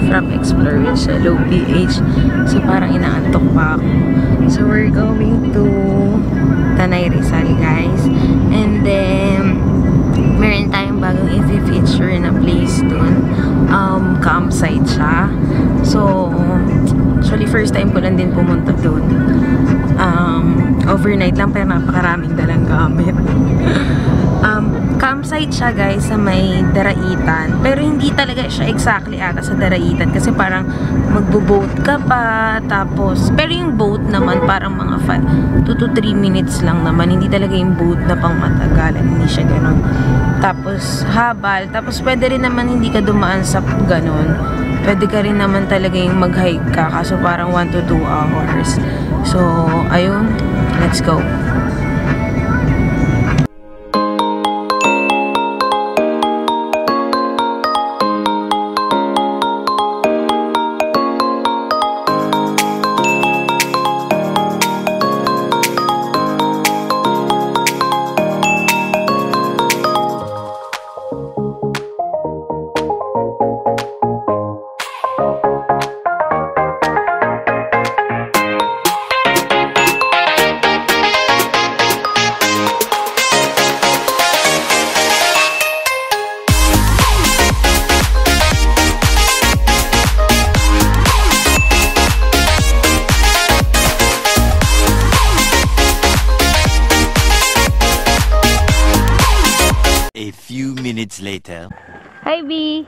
from Explorer sa low PH. So parang inaantok pa ako. So we're going to Tanay Rizal, guys. And then meron tayong bagong i-feature na place dun. Campsite siya. So actually first time ko lang din pumunta dun. Overnight lang, pero napakaraming dalang gamit. Campsite siya, guys, sa may Daraitan. Pero hindi talaga siya exactly ata sa Daraitan. Kasi parang magbo-boat ka pa. Tapos, pero yung boat naman parang mga 2 to 3 minutes lang naman. Hindi talaga yung boat na pang matagalan. Hindi siya ganun. Tapos, habal. Tapos, pwede rin naman hindi ka dumaan sa ganun. Pwede ka rin naman talaga yung mag-hike ka. Kaso parang 1 to 2 hours. So, ayun. Let's go. A few minutes later. Hi, B!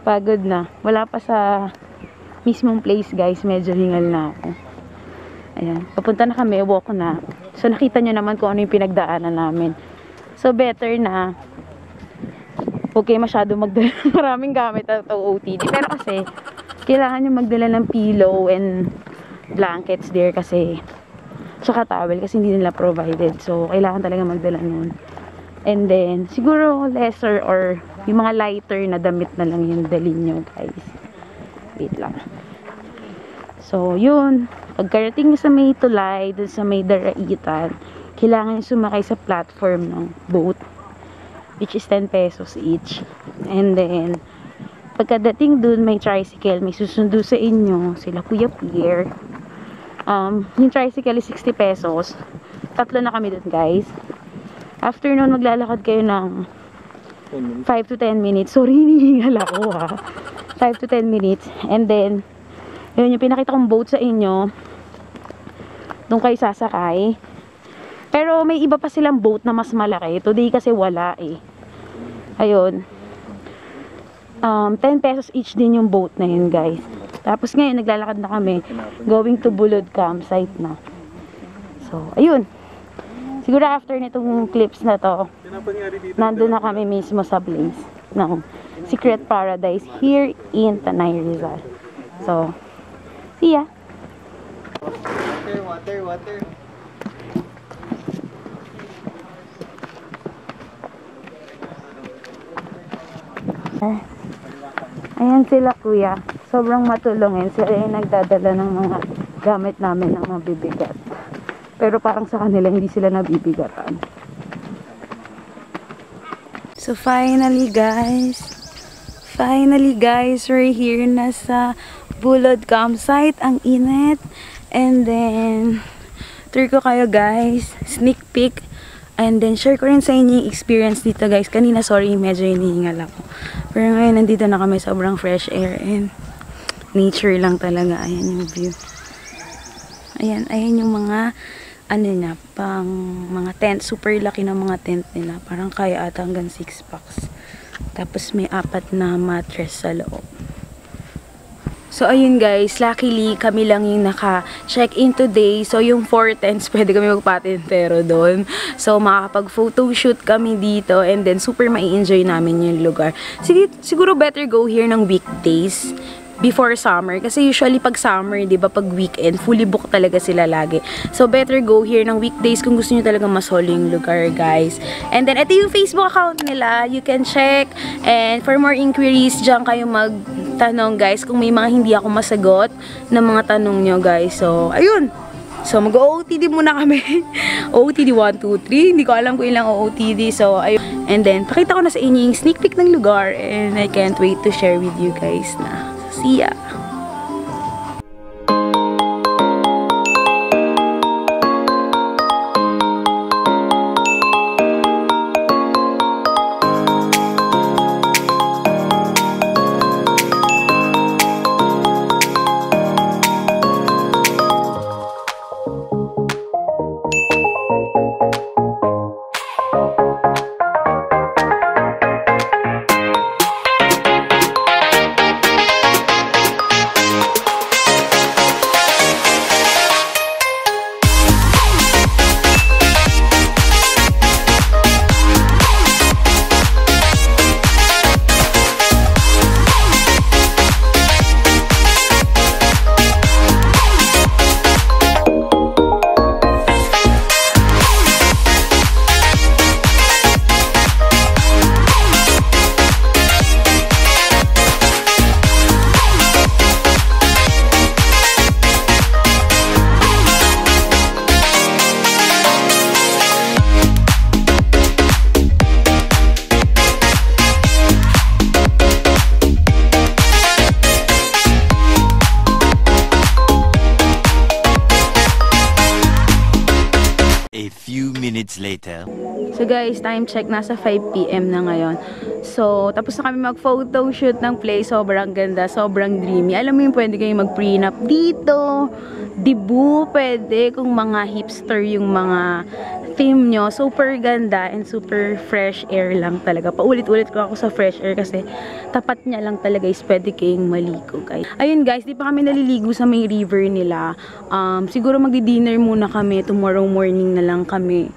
Pagod na. Wala pa sa mismong place, guys. Medyo hingal na ako. Ayan. Papunta na kami. Walk na. So, nakita nyo naman kung ano yung pinagdaanan namin. So, better na. Okay, masyado magdala ng maraming gamit at OOTD. Pero kasi, kailangan nyo magdala ng pillow and blankets there kasi tsaka towel kasi hindi nila provided. So, kailangan talaga magdala nun. And then, siguro lesser or yung mga lighter na damit na lang yung dalhin nyo, guys. Wait lang. So, yun. Pagkarating nyo sa may tulay, dun sa may Daraitan, kailangan nyo sumakay sa platform ng boat, which is 10 pesos each. And then, pagkadating dun, may tricycle, may susundo sa inyo, sila Kuya Pierre. Yung tricycle is 60 pesos. Tatlo na kami dun, guys. After nun, maglalakad kayo ng 5 to 10 minutes. Sorry, hinihingal ako, ha. 5 to 10 minutes. And then, yun yung pinakita kong boat sa inyo. Doon kayo sasakay. Pero may iba pa silang boat na mas malaki. Today kasi wala, eh. Ayun. 10 pesos each din yung boat na yun, guys. Tapos ngayon, naglalakad na kami. Going to Bulod campsite na. So, ayun. Siguro after nitong clips na to, nandun na kami mismo sa place ng Secret Paradise here in Tanay Rizal. So, see ya! Water. Ayan sila, kuya. Sobrang matulungin. Sila yung nagdadala ng mga gamit namin ng mabibigat. Pero parang sa kanila hindi sila nabibigatan. So finally guys, we're here na sa Bulod campsite. Ang init. And then, tour ko kayo, guys. Sneak peek. And then, share ko rin sa inyo yung experience dito, guys. Kanina, sorry, medyo hinihingal ako. Pero ngayon, nandito na kami. Sobrang fresh air and nature lang talaga. Ayan yung view. Ayan yung mga, ano na, pang mga tent. Super laki ng mga tent nila. Parang kaya ata hanggang 6 packs. Tapos, may 4 na mattress sa loob. So, ayun guys, luckily, kami lang yung naka-check-in today. So, yung 4 tents, pwede kami magpatintero doon. So, makakapag-photoshoot kami dito and then super mai-enjoy namin yung lugar. Siguro better go here ng weekdays before summer. Kasi usually pag summer, di ba, pag weekend, fully booked talaga sila lagi. So, better go here ng weekdays kung gusto nyo talaga masolo yung lugar, guys. And then, ito yung Facebook account nila. You can check. And for more inquiries, dyan kayo magtanong, guys, kung may mga hindi ako masagot ng mga tanong nyo, guys. So, ayun. So, mag-OOTD muna kami. OOTD 1, 2, 3. Hindi ko alam kung ilang OOTD. So, ayun. And then, pakita ko na sa inyo yung sneak peek ng lugar. And I can't wait to share with you guys na. See ya! A few minutes later. So guys, time check, nasa 5 PM na ngayon. So, tapos na kami mag-photo shoot ng place. Sobrang ganda, sobrang dreamy. Alam mo yung pwede kayong mag-prenup dito. Dibu, pwede kung mga hipster yung mga theme nyo. Super ganda and super fresh air lang talaga. Paulit-ulit ko ako sa fresh air kasi tapat niya lang talaga is pwede kayong maligo, guys. Ayun guys, di pa kami naliligo sa may river nila. Siguro magdi-dinner muna kami. Tomorrow morning na lang kami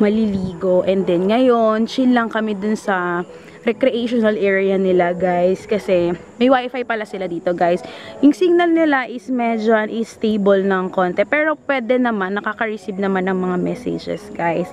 maliligo. And then ngayon, chill lang kami dun sa recreational area nila, guys, kasi may wifi pala sila dito, guys. Yung signal nila is medyo stable ng konti, pero pwede naman, nakaka-receive naman ng mga messages, guys.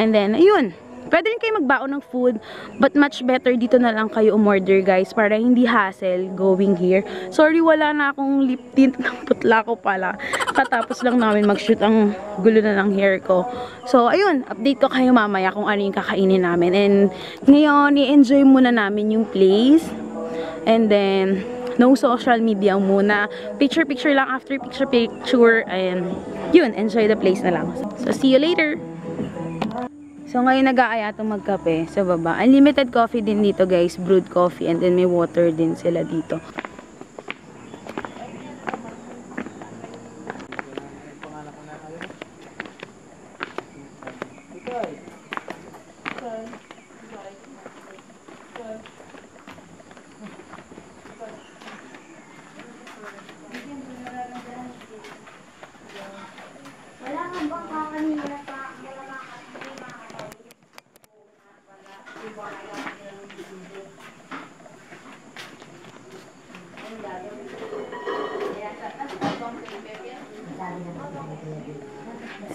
And then ayun, pwede rin kayo magbaon ng food, but much better dito na lang kayo umorder, guys, para hindi hassle going here. Sorry, wala na akong lip tint, putla ko pala. Katapos lang namin mag-shoot, ang gulo na ng hair ko. So, ayun, update ko kayo mamaya kung ano yung kakainin namin. And ngayon, i-enjoy muna namin yung place. And then, no social media muna. Picture-picture lang after picture-picture. And yun, enjoy the place na lang. So, see you later! So, ngayon nag-aaya itong magkape sa baba. Unlimited coffee din dito, guys. Brewed coffee. And then may water din sila dito.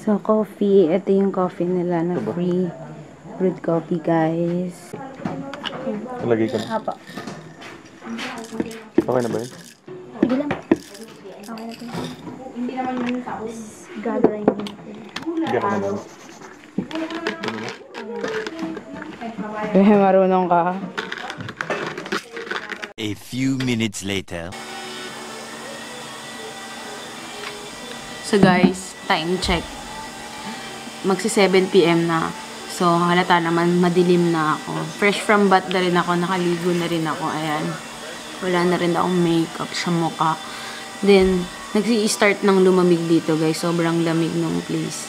So, coffee. Ito yung coffee nila na free. Brewed coffee, guys. Lagay ka na. Apa. Okay na ba yun? Sige lang. Okay na ito. Hindi naman yun tapos gagawin din. Hindi ako naman. Marunong ka. A few minutes later. So guys, time check. Magsi 7 PM na. So halata naman madilim na ako. Fresh from bath na rin ako, nakaligo na rin ako. Ayan. Wala na rin akong makeup sa mukha. Then nagsi-start ng lumamig dito, guys. Sobrang lamig ng place.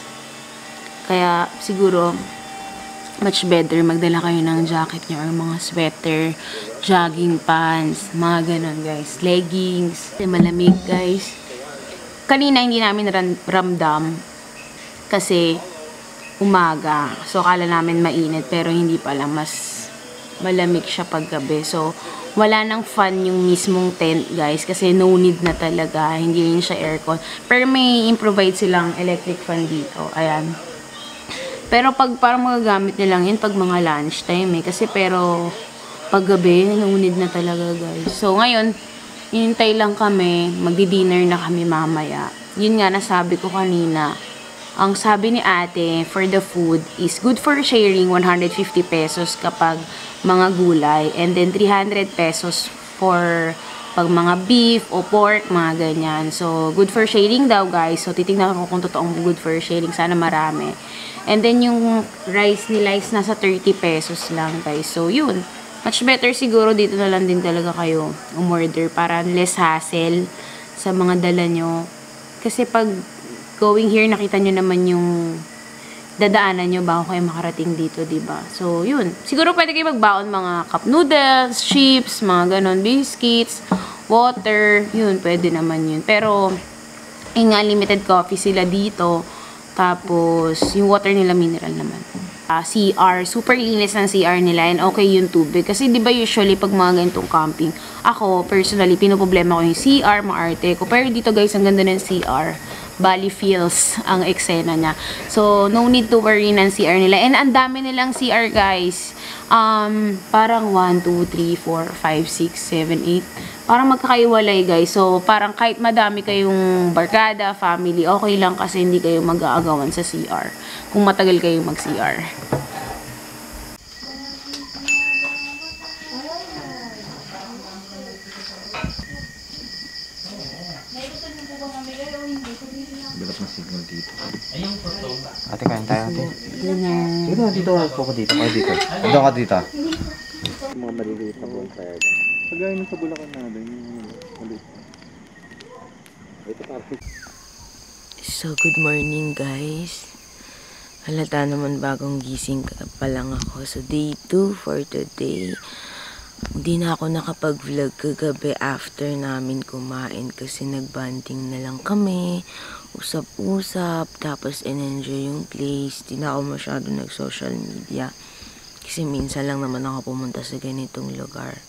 Kaya siguro much better magdala kayo ng jacket nyo or mga sweater, jogging pants, mga ganun, guys. Leggings. Kasi malamig, guys. Kanina hindi namin ramdam kasi umaga. So, akala namin mainit pero hindi pala. Mas malamig siya paggabi. So, wala nang fan yung mismong tent, guys. Kasi no need na talaga. Hindi rin siya aircon. Pero may improvide silang electric fan dito. Ayan. Pero pag parang magagamit nila lang yun pag mga lunchtime eh. Kasi pero paggabi, no need na talaga, guys. So, ngayon, hinintay lang kami. Magdi-dinner na kami mamaya. Yun nga, nasabi ko kanina. ang sabi ni ate for the food is good for sharing 150 pesos kapag mga gulay and then 300 pesos for pag mga beef o pork, mga ganyan. So, good for sharing daw, guys. So, titignan ko kung totoong good for sharing. Sana marami. And then, yung rice nila is nasa 30 pesos lang, guys. So, yun. Much better siguro dito na lang din talaga kayo umorder para less hassle sa mga dala nyo. Kasi pag going here, nakita nyo naman yung dadaanan nyo bago kayo makarating dito, diba? So, yun. Siguro pwede kayo magbaon mga cup noodles, chips, mga ganon, biscuits, water. Yun, pwede naman yun. Pero, yung unlimited coffee sila dito. Tapos, yung water nila mineral naman. CR. Super linis ng CR nila and okay yung tubig. Kasi, diba usually, pag mga ganitong camping, ako, personally, pinoproblema ko yung CR, maarte ko. Pero dito, guys, ang ganda ng CR. Bali feels ang eksena niya. So, no need to worry ng CR nila. And ang dami nilang CR, guys. Parang 1, 2, 3, 4, 5, 6, 7, 8. Parang magkakaiwalay, guys. So, parang kahit madami kayong barkada, family, okay lang kasi hindi kayo mag-aagawan sa CR. Kung matagal kayong mag-CR. Bilat na signal dito. Ate, kain tayo ate. Dito ako dito. Ay, dito. Doon ka dito. Mga maliliit na bonfire. Pagaya nung sa Bulacan natin. Maliit. So, good morning guys. Halata naman bagong gising pa lang ako. So, day 2 for today. Hindi na ako nakapag-vlog kagabi after namin kumain kasi nagbanding na lang kami. Usap-usap, tapos in-enjoy yung place. Di na ako masyado nag-social media. Kasi minsan lang naman ako pumunta sa ganitong lugar.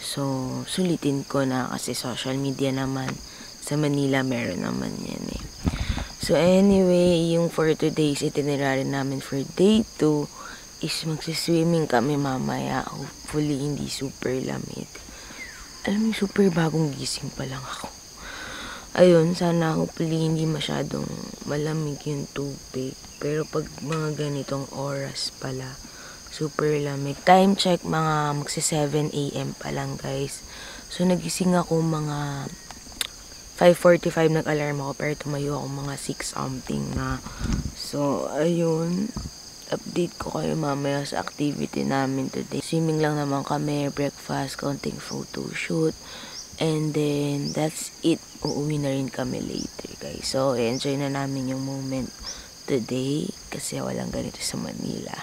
So, sulitin ko na kasi social media naman. Sa Manila, meron naman yan eh. So, anyway, yung for today's itinerary namin for day 2 is magsiswimming kami mamaya. Hopefully, hindi super lamig. Alam mo, super bagong gising pa lang ako. Ayun, sana hopefully hindi masyadong malamig yung tubig. Pero pag mga ganitong oras pala, super lamig. Time check, mga magsi 7 AM pa lang, guys. So, nagising ako mga 5:45 nag-alarm ako, pero tumayo ako mga 6 something na. So, ayun. Update ko kayo mamaya sa activity namin today. Swimming lang naman kami, breakfast, konting photoshoot. And then, that's it. Uuwi na rin kami later, guys. So, enjoy na namin yung moment today kasi walang ganito sa Manila.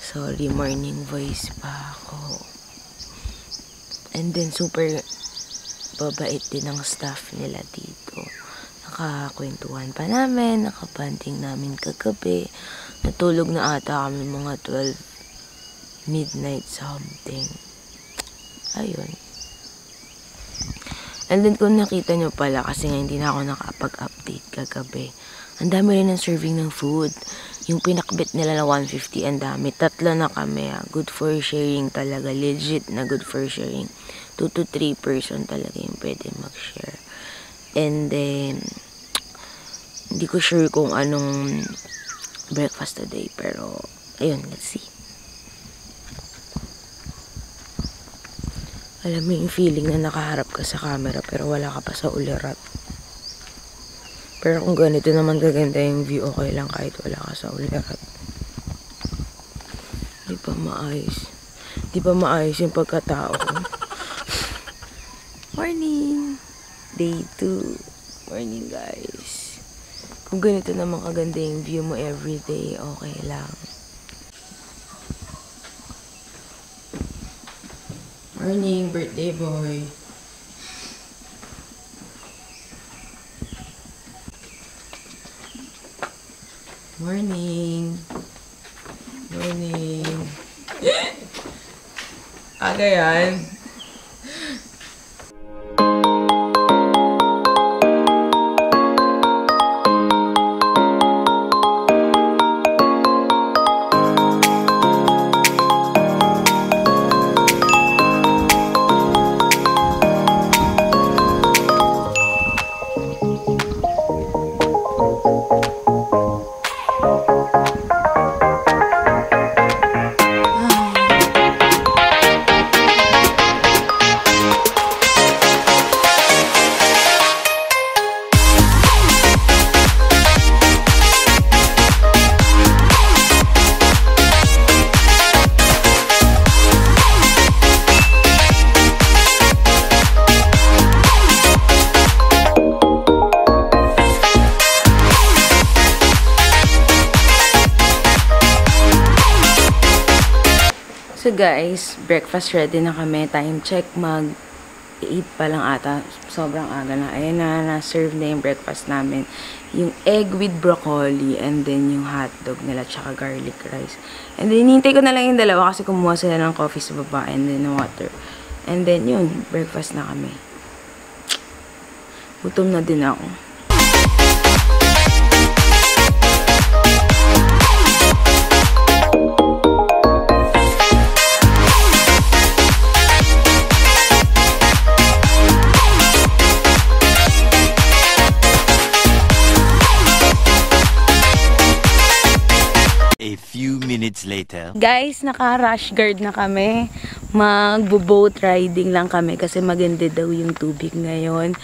Sorry, morning voice pa ako. And then, super babait din ang staff nila dito. Nakakwentuhan pa namin, nakabanding namin kagabi. Natulog na ata kami mga 12 midnight something. Ayun. And then kung nakita nyo pala, kasi nga hindi na ako nakapag-update kagabi. Ang dami rin ng serving ng food. Yung pinakbit nila na 150, ang dami. 3 na kami. Good for sharing talaga. Legit na good for sharing. 2 to 3 person talaga yung pwede mag-share. And then, hindi ko sure kung anong breakfast today, pero ayun, let's see. Alam mo yung feeling na nakaharap ka sa camera pero wala ka pa sa ulirat. Pero kung ganito naman kaganda yung view, okay lang kahit wala ka sa ulirat. Di pa maayos. Di pa maayos yung pagkatao ko. Morning! Day 2. Morning, guys. Kung ganito naman kaganda yung view mo everyday, okay lang. Morning, birthday boy. Morning. Morning. Aga yan. So guys, breakfast ready na kami. Time check, mag 8 pa lang ata. Sobrang aga na. Ayan na-serve na yung breakfast namin. Yung egg with broccoli and then yung hotdog nila tsaka garlic rice. And then, hinintay ko na lang yung dalawa kasi kumuha sila ng coffee sa baba and then water. And then yun, breakfast na kami. Gutom na din ako. A few minutes later. Guys, naka-rush guard na kami. Magbo-boat riding lang kami kasi maganda daw yung tubig ngayon.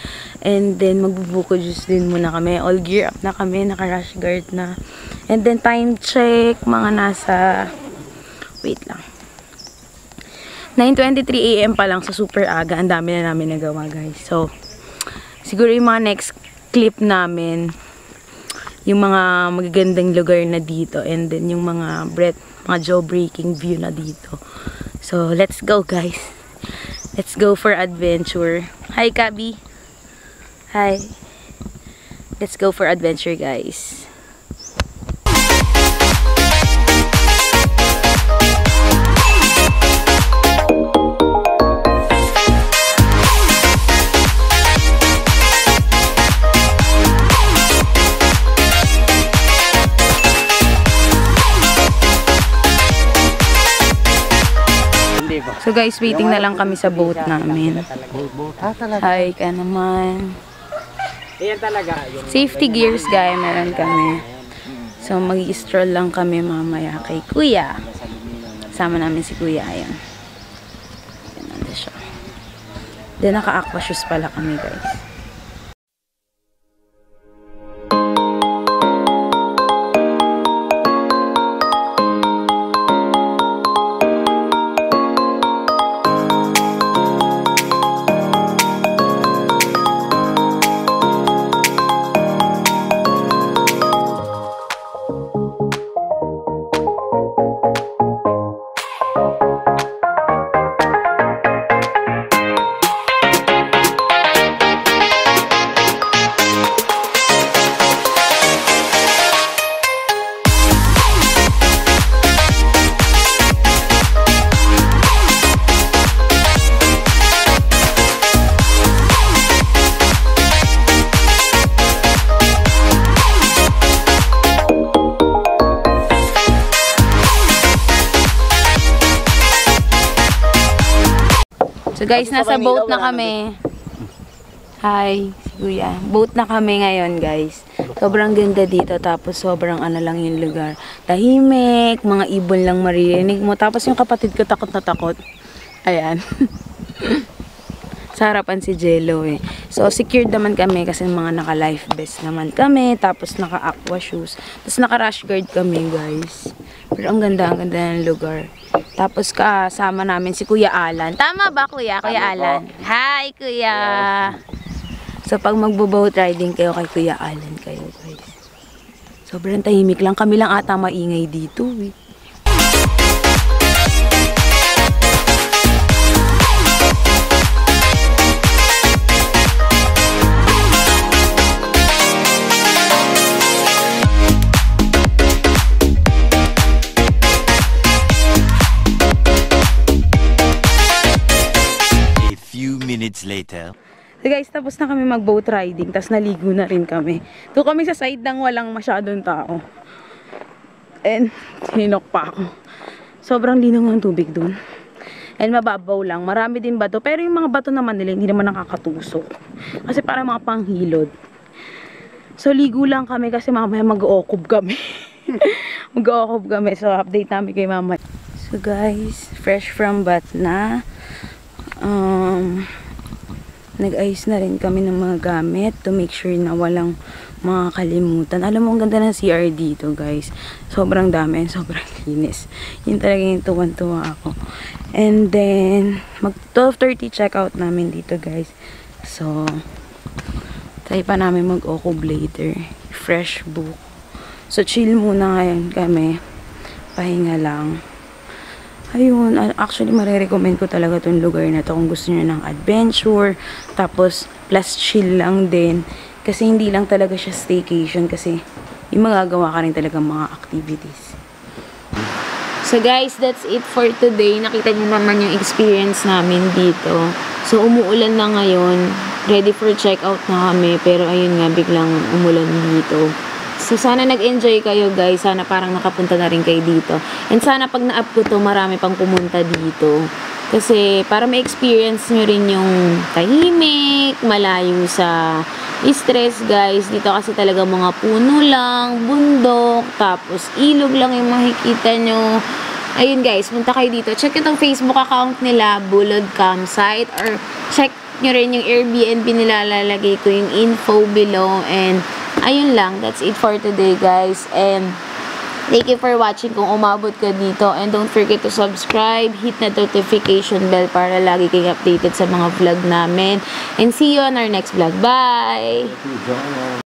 And then, magbubuko juice din muna kami. All gear up na kami. Naka-rush guard na. And then, time check. Mga nasa... Wait lang. 9:23 AM pa lang sa super aga. Ang dami na namin nagawa, guys. So, siguro yung mga next clip namin... yung mga magagandang lugar na dito and then yung mga jaw-breaking view na dito. So, let's go guys. Let's go for adventure. Hi, Kabi. Hi. Let's go for adventure, guys. So guys, waiting na lang kami sa boat namin. Hi ka naman. Safety gears guys, meron kami. So mag-i-stroll lang kami mamaya kay Kuya. Sama namin si Kuya, ayan. Ayan na siya. Then naka-aqua shoes pala kami guys. So guys, nasa boat na kami. Hi, si Kuya. Boat na kami ngayon guys. Sobrang ganda dito. Tapos sobrang ano lang yung lugar. Tahimik, mga ibon lang maririnig mo. Tapos yung kapatid ko takot na takot. Ayan. Sa harapan si Jello eh. So secured naman kami kasi mga naka-life vest naman kami. Tapos naka-aqua shoes. Tapos naka-rash guard kami guys. Pero ang ganda ng lugar. Tapos kasama namin si Kuya Alan. Tama ba Kuya? Kuya Alan. Hi Kuya! So pag magbo-boat riding kayo kay Kuya Alan kayo guys. Sobrang tahimik lang. Kami lang ata maingay dito eh. Minutes later. So guys, tapos na kami mag-boat riding. Tapos naligo na rin kami. Doon kami sa side ng walang masyadong tao. And hinok pa ako. Sobrang linaw ng tubig doon. And mababaw lang. Marami din bato. Pero yung mga bato naman nila, hindi naman nakakatusok. Kasi parang mga panghilod. So ligo lang kami kasi mamaya mag-ookob kami. Mag-ookob kami. So update namin kay mama. So guys, fresh from bath na. Nag-ayos na rin kami ng mga gamit to make sure na walang mga kalimutan. Alam mo, ang ganda ng CR dito guys. Sobrang dami, sobrang linis. Yun talaga yung tuwan-tuwa ako. And then mag 12:30 check out namin dito guys. So try pa namin mag-ookob later. Fresh book. So chill muna ngayon kami. Pahinga lang. Ayun, actually marirecommend ko talaga tong lugar na to kung gusto niyo ng adventure, tapos plus chill lang din. Kasi hindi lang talaga siya staycation kasi yung magagawa ka rin talaga mga activities. So guys, that's it for today. Nakita niyo naman yung experience namin dito. So umuulan na ngayon. Ready for checkout na kami. Pero ayun nga, biglang umulan dito. So sana nag-enjoy kayo guys. Sana parang nakapunta na rin kayo dito. And sana pag na-up ko to, marami pang pumunta dito. Kasi para ma-experience nyo rin yung tahimik, malayo sa stress guys. Dito kasi talaga mga puno lang, bundok, tapos ilog lang yung makikita nyo. Ayun guys, punta kayo dito. Check itong Facebook account nila, Bulod Campsite. Or check nyo rin yung Airbnb nila. Lalagay ko yung info below. And ayun lang, that's it for today guys. And thank you for watching kung umabot ka dito. And don't forget to subscribe, hit na notification bell para lagi kayong updated sa mga vlog namin. And see you on our next vlog. Bye!